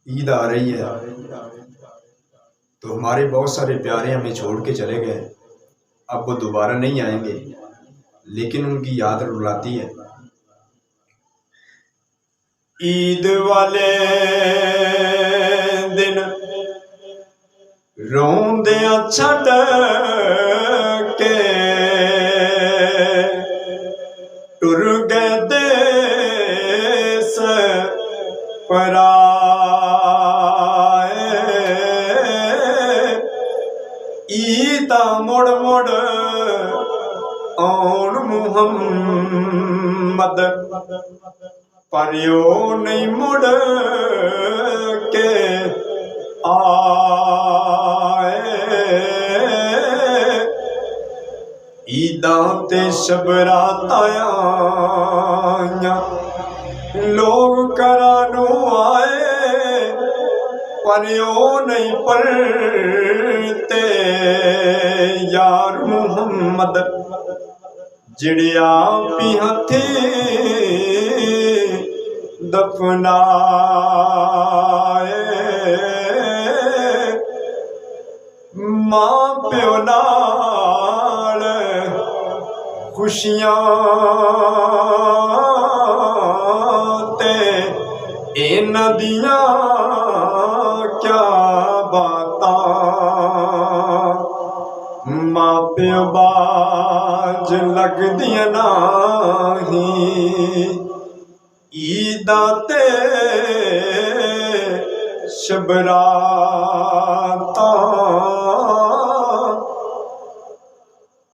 ईद आ रही है तो हमारे बहुत सारे प्यारे हमें छोड़ के चले गए। अब वो दोबारा नहीं आएंगे, लेकिन उनकी याद रुलाती है। ईद वाले दिन रोंदियां छड़ के टुर गए देस पराए। ईदा मुड़ मुड़ आउण मुहम्मद, पर यो नहीं मुड़ के आए। ईदां ते शबरातां लोग करानू आए, पर यो नहीं पढ़ते यार मुहम्मद, जिहड़े आप ही हथे दफनाए। मां प्यो नाल खुशियां ते इन्हां दियां क्या बातां। मां प्यो बाज लगदियां नहीं, ईदां ते शबरातां।